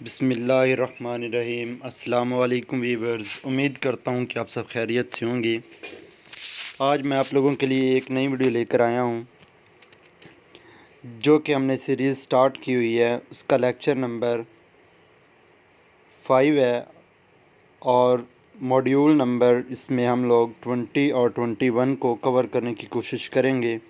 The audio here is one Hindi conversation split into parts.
बिस्मिल्लाहिर्रहमानिर्रहीम। अस्सलामु अलैकुम वीवर्स, उम्मीद करता हूँ कि आप सब खैरियत से होंगे। आज मैं आप लोगों के लिए एक नई वीडियो लेकर आया हूँ जो कि हमने सीरीज़ स्टार्ट की हुई है। उसका लेक्चर नंबर 5 है और मॉड्यूल नंबर इसमें हम लोग 20 और 21 को कवर करने की कोशिश करेंगे।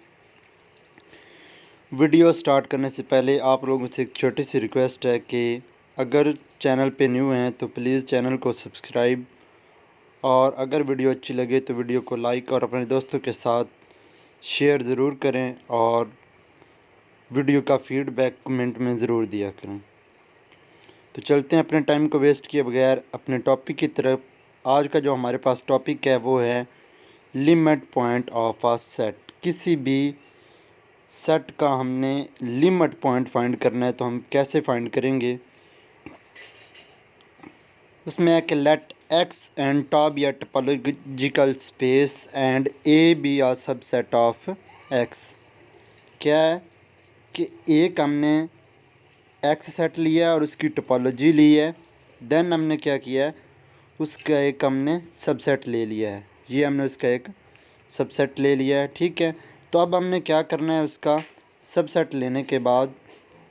वीडियो स्टार्ट करने से पहले आप लोगों से एक छोटी सी रिक्वेस्ट है कि अगर चैनल पे न्यू हैं तो प्लीज़ चैनल को सब्सक्राइब, और अगर वीडियो अच्छी लगे तो वीडियो को लाइक और अपने दोस्तों के साथ शेयर ज़रूर करें और वीडियो का फीडबैक कमेंट में ज़रूर दिया करें। तो चलते हैं अपने टाइम को वेस्ट किए बगैर अपने टॉपिक की तरफ। आज का जो हमारे पास टॉपिक है वो है limit point of a set. किसी भी सेट का हमने लिमिट पॉइंट फाइंड करना है तो हम कैसे फाइंड करेंगे। उसमें है कि लेट एक्स एंड टॉप या topological space and A B a subset of x. क्या है कि एक हमने एक्स सेट लिया और उसकी टोपोलॉजी ली है, देन हमने क्या किया है, उसका एक हमने सबसेट ले लिया है। ये हमने उसका एक सबसेट ले लिया है, ठीक है। तो अब हमने क्या करना है, उसका सबसेट लेने के बाद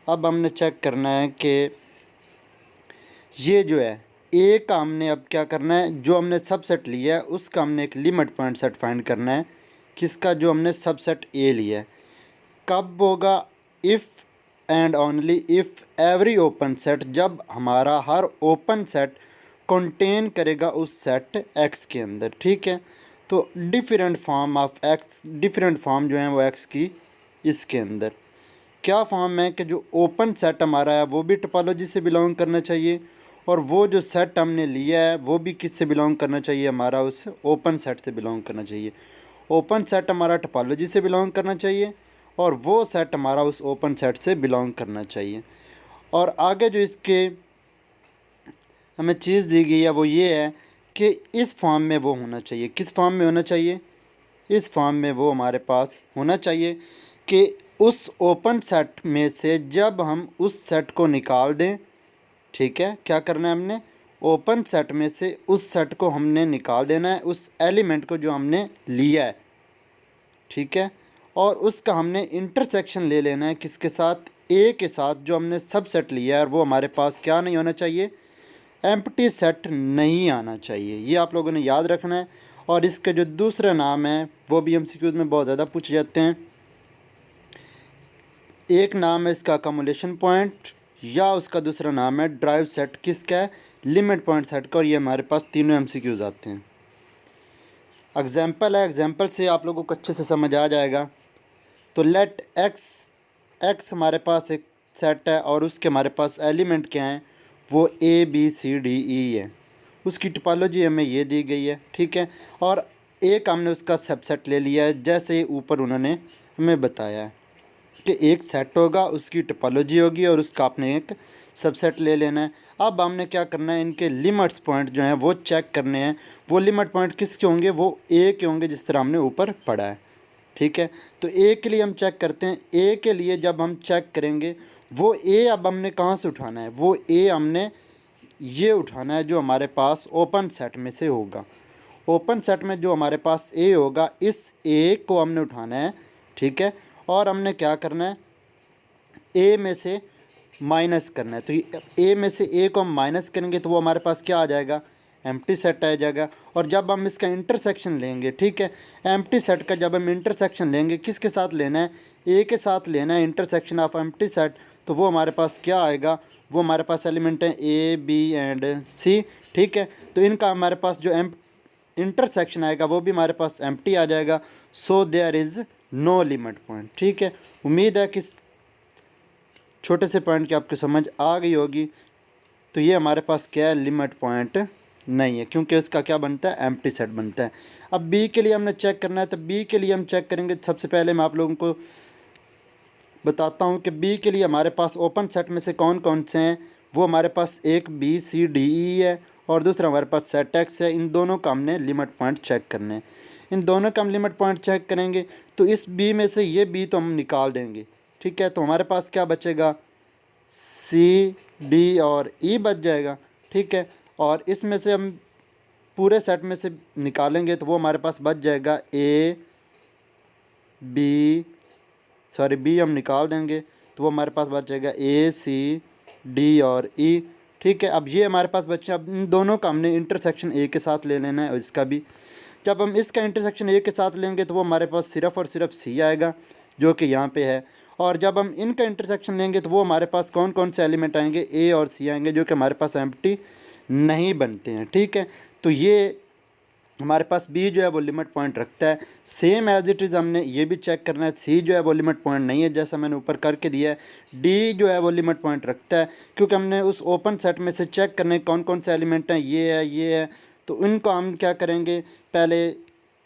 अब हमने चेक करना है कि ये जो है ए का हमने अब क्या करना है, जो हमने सबसेट लिया है उसका हमने एक लिमिट पॉइंट सेट फाइंड करना है। किसका? जो हमने सबसेट ए लिया है। कब होगा? If and only if every open set, जब हमारा हर ओपन सेट कंटेन करेगा उस सेट एक्स के अंदर, ठीक है। तो different form of x, different form जो है वो एक्स की इसके अंदर क्या फॉर्म है कि जो ओपन सेट हमारा है वो भी टोपोलॉजी से बिलोंग करना चाहिए, और वो जो सेट हमने लिया है वो भी किस से बिलोंग करना चाहिए, हमारा उस ओपन सेट से बिलोंग करना चाहिए। ओपन सेट हमारा टोपोलॉजी से बिलोंग करना चाहिए और वो सेट हमारा उस ओपन सेट से बिलोंग करना चाहिए। और आगे जो इसके हमें चीज़ दी गई है वो ये है कि इस फॉर्म में वो होना चाहिए। किस फॉर्म में होना चाहिए? इस फॉर्म में वो हमारे पास होना चाहिए कि उस ओपन सेट में से जब हम उस सेट को निकाल दें, ठीक है, क्या करना है हमने, ओपन सेट में से उस सेट को हमने निकाल देना है, उस एलिमेंट को जो हमने लिया है, ठीक है, और उसका हमने इंटरसेक्शन ले लेना है किसके साथ? ए के साथ, जो हमने सब सेट लिया है। और वो हमारे पास क्या नहीं होना चाहिए? एम्प्टी सेट नहीं आना चाहिए। ये आप लोगों ने याद रखना है। और इसका जो दूसरा नाम है वो भी एमसीक्यूज में बहुत ज़्यादा पूछे जाते हैं। एक नाम है इसका अकोमोडेशन पॉइंट, या उसका दूसरा नाम है ड्राइव सेट। किसका है? लिमिट पॉइंट सेट का। और ये हमारे पास तीनों एमसीक्यूज आते हैं। एग्जाम्पल है, एग्जाम्पल से आप लोगों को अच्छे से समझ आ जाएगा। तो लेट एक्स हमारे पास एक सेट है और उसके हमारे पास एलिमेंट क्या हैं, वो ए बी सी डी ई है। उसकी टोपोलॉजी हमें ये दी गई है, ठीक है। और एक हमने उसका सबसेट ले लिया है, जैसे ऊपर उन्होंने हमें बताया है कि एक सेट होगा, उसकी टोपोलॉजी होगी और उसका आपने एक सबसेट ले लेना है। अब हमने क्या करना है, इनके लिमिट्स पॉइंट जो हैं वो चेक करने हैं। वो लिमिट पॉइंट किसके होंगे? वो ए के होंगे, जिस तरह हमने ऊपर पढ़ा है, ठीक है। तो ए के लिए हम चेक करते हैं। ए के लिए जब हम चेक करेंगे, वो ए अब हमने कहाँ से उठाना है? वो ए हमने ये उठाना है जो हमारे पास ओपन सेट में से होगा। ओपन सेट में जो हमारे पास ए होगा, इस ए को हमने उठाना है, ठीक है। और हमने क्या करना है, ए में से माइनस करना है। तो ए में से ए को हम माइनस करेंगे तो वो हमारे पास क्या आ जाएगा? एम्प्टी सेट आ जाएगा। और जब हम इसका इंटरसेक्शन लेंगे, ठीक है, एम्प्टी सेट का जब हम इंटरसेक्शन लेंगे, किसके साथ लेना है? ए के साथ लेना है, इंटरसेक्शन ऑफ एम्प्टी सेट। तो वो हमारे पास क्या आएगा? वो हमारे पास एलिमेंट है ए बी एंड सी, ठीक है। तो इनका हमारे पास जो इंटरसेक्शन आएगा वो भी हमारे पास एम्प्टी आ जाएगा। So there is no limit point, ठीक है। उम्मीद है कि छोटे से पॉइंट की आपको समझ आ गई होगी। तो ये हमारे पास क्या है? लिमिट पॉइंट नहीं है, क्योंकि इसका क्या बनता है? एम्प्टी सेट बनता है। अब बी के लिए हमने चेक करना है, तो बी के लिए हम चेक करेंगे। सबसे पहले मैं आप लोगों को बताता हूँ कि बी के लिए हमारे पास ओपन सेट में से कौन कौन से हैं। वो हमारे पास एक बी सी डी ई है और दूसरा हमारे पास सेट एक्स है। इन दोनों का हमने लिमिट पॉइंट चेक करने हैं। इन दोनों का हम लिमिट पॉइंट चेक करेंगे तो इस बी में से ये बी तो हम निकाल देंगे, ठीक है। तो हमारे पास क्या बचेगा? सी डी और ई बच जाएगा, ठीक है। और इसमें से हम पूरे सेट में से निकालेंगे तो वो हमारे पास बच जाएगा ए बी, सॉरी बी हम निकाल देंगे तो वो हमारे पास बच जाएगा ए सी डी और ई, ठीक है। अब ये हमारे पास बच्चे, अब इन दोनों का हमने इंटरसेक्शन ए के साथ ले लेना है और इसका भी। जब हम इसका इंटरसेक्शन ए के साथ लेंगे तो वो हमारे पास सिर्फ और सिर्फ सी आएगा जो कि यहाँ पे है। और जब हम इनका इंटरसेक्शन लेंगे तो वो हमारे पास कौन कौन से एलिमेंट आएंगे, ए और सी आएंगे, जो कि हमारे पास एम्प्टी नहीं बनते हैं, ठीक है। तो ये हमारे पास बी जो है वो लिमिट पॉइंट रखता है। सेम एज इट इज़ हमने ये भी चेक करना है, सी जो है वो लिमिट पॉइंट नहीं है जैसा मैंने ऊपर करके दिया है। डी जो है वो लिमिट पॉइंट रखता है, क्योंकि हमने उस ओपन सेट में से चेक करने कौन कौन से एलिमेंट हैं, ये है। तो इनको हम क्या करेंगे, पहले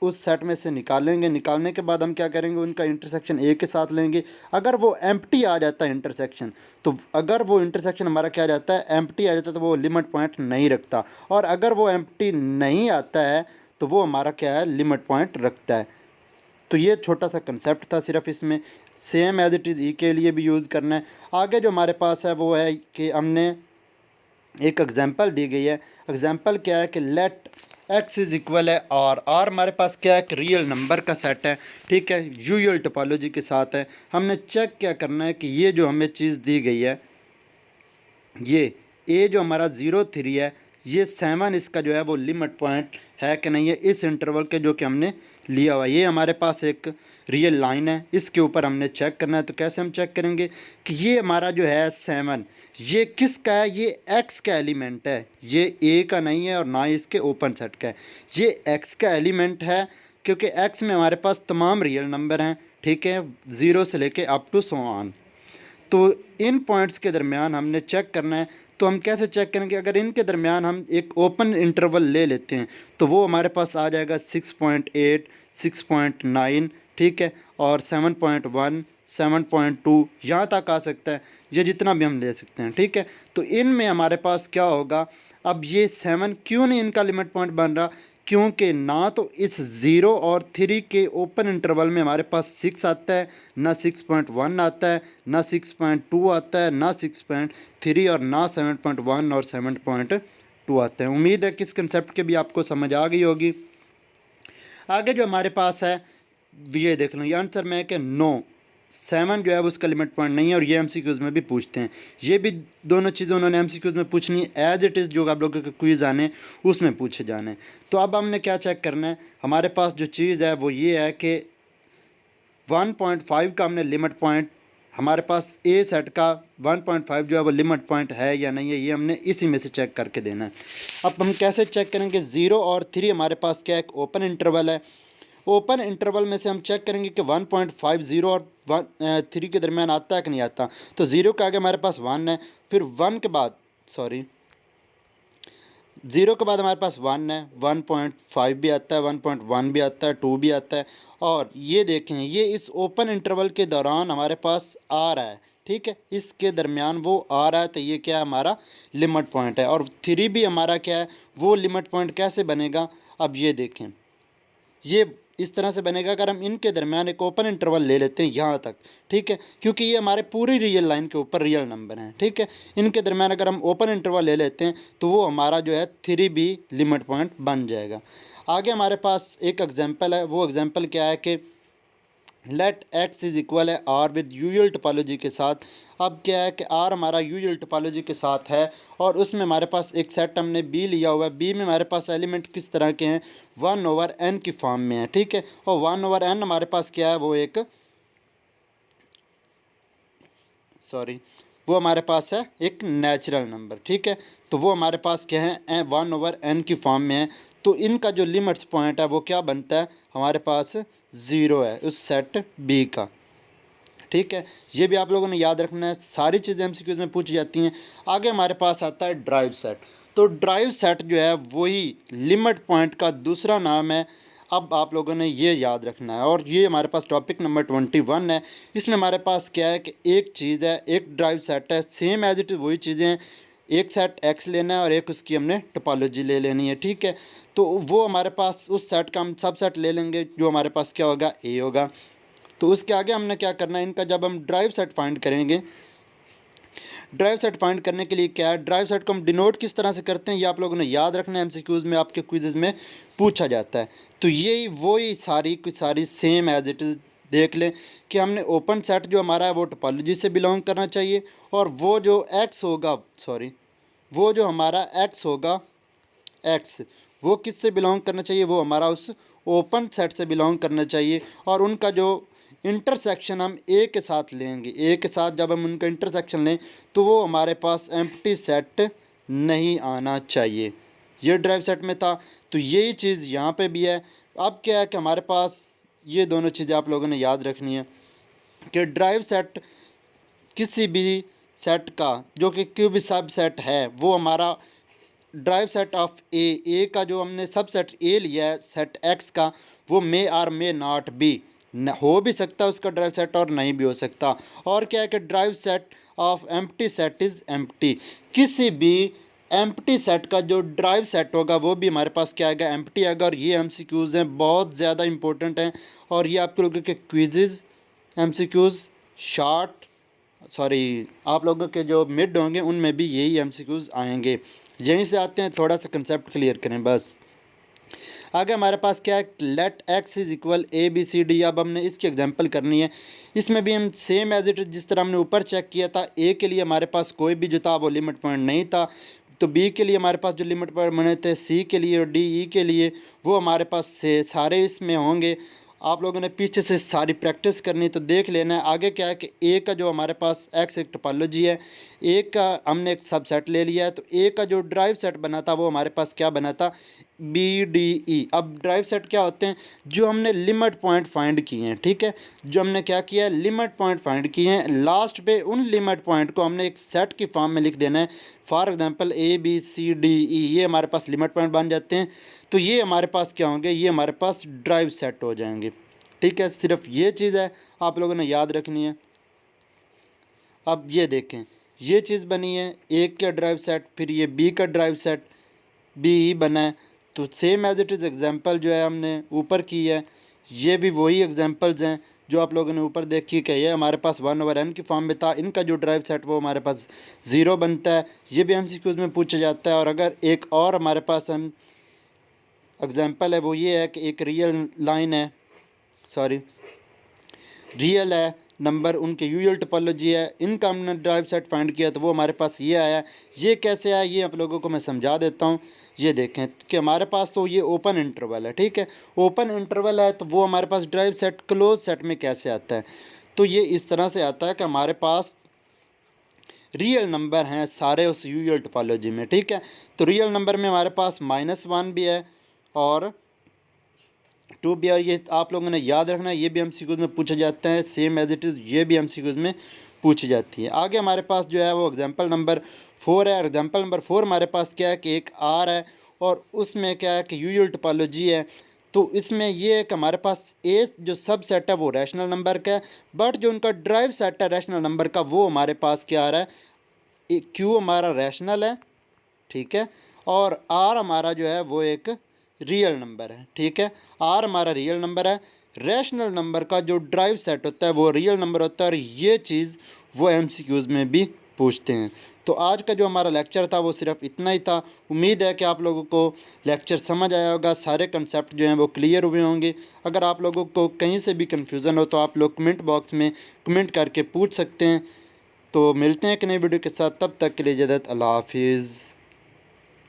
उस सेट में से निकालेंगे, निकालने के बाद हम क्या करेंगे, उनका इंटरसेक्शन ए के साथ लेंगे। अगर वो एम्प्टी आ जाता है इंटरसेक्शन, तो अगर वो इंटरसेक्शन हमारा क्या आ जाता है, एम्प्टी आ जाता है, तो वो लिमिट पॉइंट नहीं रखता। और अगर वो एम्प्टी नहीं आता है तो वो हमारा क्या है, लिमिट पॉइंट रखता है। तो ये छोटा सा कंसेप्ट था सिर्फ इसमें, सेम एज इट इज़ ई के लिए भी यूज़ करना है। आगे जो हमारे पास है वो है कि हमने एक एग्जांपल दी गई है। एग्जांपल क्या है कि लेट एक्स इज़ इक्वल है आर हमारे पास क्या है कि रियल नंबर का सेट है, ठीक है, यूजुअल टोपोलॉजी के साथ है। हमने चेक क्या करना है कि ये जो हमें चीज़ दी गई है, ये ए जो हमारा 0 3 है, ये 7 इसका जो है वो लिमिट पॉइंट है कि नहीं है इस इंटरवल के जो कि हमने लिया हुआ है। ये हमारे पास एक रियल लाइन है, इसके ऊपर हमने चेक करना है। तो कैसे हम चेक करेंगे कि ये हमारा जो है 7, ये किसका है, ये एक्स का एलिमेंट है, ये ए का नहीं है और ना ही इसके ओपन सेट का है, ये एक्स का एलिमेंट है। क्योंकि एक्स में हमारे पास तमाम रियल नंबर हैं, ठीक है, 0 से लेके अप टू सो ऑन। तो इन पॉइंट्स के दरमियान हमने चेक करना है। तो हम कैसे चेक करेंगे, अगर इनके दरमियान हम एक ओपन इंटरवल ले लेते हैं तो वो हमारे पास आ जाएगा 6.8 6.9, ठीक है, और 7.1 7.2 यहाँ तक आ सकता है, ये जितना भी हम ले सकते हैं, ठीक है। तो इनमें हमारे पास क्या होगा, अब ये 7 क्यों नहीं इनका लिमिट पॉइंट बन रहा, क्योंकि ना तो इस 0 और 3 के ओपन इंटरवल में हमारे पास 6 आता है, ना 6.1 आता है, ना 6.2 आता है, ना 6.3 और ना 7.1 और 7.2 आता है। उम्मीद है कि इस कंसेप्ट के भी आपको समझ आ गई होगी। आगे जो हमारे पास है ये देख लो, ये आंसर में है कि नो 7 जो है वो उसका लिमिट पॉइंट नहीं है, और ये एमसीक्यूज़ में भी पूछते हैं। ये भी दोनों चीज़ें उन्होंने एमसीक्यूज़ में पूछनी है, एज इट इज़ जो आप लोगों के क्विज़ आने उसमें पूछे जाने। तो अब हमने क्या चेक करना है, हमारे पास जो चीज़ है वो ये है कि 1.5 का हमने लिमिट पॉइंट, हमारे पास ए सेट का 1.5 जो है वो लिमिट पॉइंट है या नहीं है, ये हमने इसी में से चेक करके देना है। अब हम कैसे चेक करेंगे, 0 और 3 हमारे पास क्या है, एक ओपन इंटरवल है। ओपन इंटरवल में से हम चेक करेंगे कि 1.5 0 और 3 के दरमियान आता है कि नहीं आता। तो 0 के आगे हमारे पास 1 है, फिर 1 के बाद, सॉरी, 0 के बाद हमारे पास 1 है, 1.5 भी आता है, 1.1 भी आता है, 2 भी आता है। और ये देखें, ये इस ओपन इंटरवल के दौरान हमारे पास आ रहा है, ठीक है, इसके दरमियान वो आ रहा है, तो ये क्या है, हमारा लिमिट पॉइंट है। और 3 भी हमारा क्या है, वो लिमिट पॉइंट कैसे बनेगा, अब ये देखें, ये इस तरह से बनेगा अगर हम इनके दरमियान एक ओपन इंटरवल ले लेते हैं यहाँ तक, ठीक है, क्योंकि ये हमारे पूरी रियल लाइन के ऊपर रियल नंबर हैं, ठीक है। इनके दरमियान अगर हम ओपन इंटरवल ले लेते हैं तो वो हमारा जो है 3 भी लिमिट पॉइंट बन जाएगा। आगे हमारे पास एक एग्जांपल है, वो एग्जांपल क्या है कि लेट एक्स इज़ इक्वल है आर विद यूजुअल टोपोलॉजी के साथ। अब क्या है कि आर हमारा यूजुअल टोपोलॉजी के साथ है, और उसमें हमारे पास एक सेट हमने बी लिया हुआ है। बी में हमारे पास एलिमेंट किस तरह के हैं, 1/n की फॉर्म में है, ठीक है। और 1/n हमारे पास क्या है, वो एक, सॉरी, वो हमारे पास है एक नेचुरल नंबर, ठीक है। तो वो हमारे पास क्या है, 1/n की फॉर्म में है। तो इनका जो लिमिट्स पॉइंट है वो क्या बनता है, हमारे पास 0 है उस सेट बी का, ठीक है। ये भी आप लोगों ने याद रखना है, सारी चीज़ें एमसीक्यूज़ में पूछी जाती हैं। आगे हमारे पास आता है ड्राइव सेट। तो ड्राइव सेट जो है वही लिमिट पॉइंट का दूसरा नाम है। अब आप लोगों ने ये याद रखना है, और ये हमारे पास टॉपिक नंबर 21 है। इसमें हमारे पास क्या है कि एक चीज़ है, एक ड्राइव सेट है, सेम एज इट इज़ वही चीज़ें हैं। एक सेट एक्स लेना है और एक उसकी हमने टोपोलॉजी ले लेनी है, ठीक है। तो वो हमारे पास उस सेट का हम सब सेट ले लेंगे, जो हमारे पास क्या होगा, ए होगा। तो उसके आगे हमने क्या करना है, इनका जब हम ड्राइव सेट फाइंड करेंगे, ड्राइव सेट फाइंड करने के लिए क्या है, ड्राइव सेट को हम डिनोट किस तरह से करते हैं ये आप लोगों ने याद रखना है, एमसीक्यूज़ में आपके क्विज़ में पूछा जाता है। तो यही वही सारी की सारी सेम एज इट इज़ देख लें कि हमने ओपन सेट जो हमारा है वो टोपोलॉजी से बिलोंग करना चाहिए, और वो जो एक्स होगा, सॉरी, वो जो हमारा एक्स होगा, एक्स वो किस से बिलोंग करना चाहिए, वो हमारा उस ओपन सेट से बिलोंग करना चाहिए। और उनका जो इंटरसेक्शन हम ए के साथ लेंगे, ए के साथ जब हम उनका इंटरसेक्शन लें तो वो हमारे पास एम्प्टी सेट नहीं आना चाहिए। ये ड्राइव सेट में था, तो यही चीज़ यहाँ पे भी है। अब क्या है कि हमारे पास ये दोनों चीज़ें आप लोगों ने याद रखनी है कि ड्राइव सेट किसी भी सेट का जो कि क्यूब सब सेट है वो हमारा ड्राइव सेट ऑफ ए का जो हमने सब सेट ए लिया है सेट एक्स का, वो मे आर मे नॉट बी, हो भी सकता है उसका ड्राइव सेट और नहीं भी हो सकता। और क्या है कि drive set of empty set is empty, किसी भी एम्प्टी सेट का जो ड्राइव सेट होगा वो भी हमारे पास क्या आएगा, एम्प्टी आएगा। और ये एमसीक्यूज़ हैं, बहुत ज़्यादा इंपॉर्टेंट हैं, और ये आपके लोगों के क्विज़ एमसीक्यूज़ शॉर्ट, सॉरी, आप लोगों के जो मिड होंगे उनमें भी यही एमसीक्यूज़ आएंगे। यहीं से आते हैं, थोड़ा सा कंसेप्ट क्लियर करें बस। आगे हमारे पास क्या है, let x is equal A B C D. अब हमने इसकी एग्जांपल करनी है। इसमें भी हम सेम एज इट इज जिस तरह हमने ऊपर चेक किया था, ए के लिए हमारे पास कोई भी जो था वो लिमिट पॉइंट नहीं था, तो बी के लिए हमारे पास जो लिमिट पॉइंट बने थे, सी के लिए और डी ई के लिए, वो हमारे पास से सारे इसमें होंगे। आप लोगों ने पीछे से सारी प्रैक्टिस करनी, तो देख लेना है। आगे क्या है कि ए का जो हमारे पास एक्स एक टोपोलॉजी है, ए का हमने एक सबसेट ले लिया है, तो ए का जो ड्राइव सेट बना था वो हमारे पास क्या बना था, बी डी ई। अब ड्राइव सेट क्या होते हैं, जो हमने लिमिट पॉइंट फाइंड किए हैं, ठीक है, जो हमने क्या किया है, लिमिट पॉइंट फाइंड किए हैं, लास्ट पे उन लिमिट पॉइंट को हमने एक सेट की फॉर्म में लिख देना है। For example A B C D E, ये हमारे पास लिमिट पॉइंट बन जाते हैं। तो ये हमारे पास क्या होंगे, ये हमारे पास ड्राइव सेट हो जाएंगे, ठीक है। सिर्फ ये चीज़ है आप लोगों ने याद रखनी है। अब ये देखें, ये चीज़ बनी है ए का ड्राइव सेट, फिर ये बी का ड्राइव सेट बी ही बना है। तो same as it is example जो है हमने ऊपर की है, ये भी वही एग्जांपल्स हैं जो आप लोगों ने ऊपर देखी कि ये हमारे पास 1/n की फॉर्म में था। इनका जो ड्राइव सेट वो हमारे पास 0 बनता है, ये भी एमसीक्यूज़ में पूछा जाता है। और अगर एक और हमारे पास हम एग्जांपल है, वो ये है कि एक रियल लाइन है, सॉरी, रियल है नंबर, उनके यूजुअल टोपोलॉजी है, इनका हमने ड्राइव सेट फाइंड किया तो वो हमारे पास ये आया। ये कैसे आया ये आप लोगों को मैं समझा देता हूँ। ये देखें कि हमारे पास तो ये ओपन इंटरवल है, ठीक है, ओपन इंटरवल है, तो वो हमारे पास ड्राइव सेट क्लोज सेट में कैसे आता है, तो ये इस तरह से आता है कि हमारे पास रियल नंबर हैं सारे उस यूजुअल टोपोलॉजी में, ठीक है। तो रियल नंबर में हमारे पास -1 भी है और 2 भी है। ये आप लोगों ने याद रखना है, ये भी एमसीक्यूज़ में पूछा जाता है, सेम एज इट इज़ ये भी एमसीक्यूज़ में पूछी जाती है। आगे हमारे पास जो है वो एग्जांपल नंबर 4 है। एग्जांपल नंबर 4 हमारे पास क्या है कि एक आर है और उसमें क्या है कि यूजुअल टोपोलॉजी है। तो इसमें ये है कि हमारे पास ए जो सब सेट है वो रैशनल नंबर का है, बट जो उनका ड्राइव सेट है रैशनल नंबर का वो हमारे पास क्या आ रहा है, क्यू हमारा रैशनल है, ठीक है, और आर हमारा जो है वो एक रियल नंबर है, ठीक है। आर हमारा रियल नंबर है, रैशनल नंबर का जो ड्राइव सेट होता है वो रियल नंबर होता है, और ये चीज़ वो एमसीक्यूज़ में भी पूछते हैं। तो आज का जो हमारा लेक्चर था वो सिर्फ इतना ही था। उम्मीद है कि आप लोगों को लेक्चर समझ आया होगा, सारे कंसेप्ट जो हैं वो क्लियर हुए होंगे। अगर आप लोगों को कहीं से भी कन्फ्यूज़न हो तो आप लोग कमेंट बॉक्स में कमेंट करके पूछ सकते हैं। तो मिलते हैं एक नई वीडियो के साथ, तब तक के लिए इजाज़त, अल्लाह हाफिज़।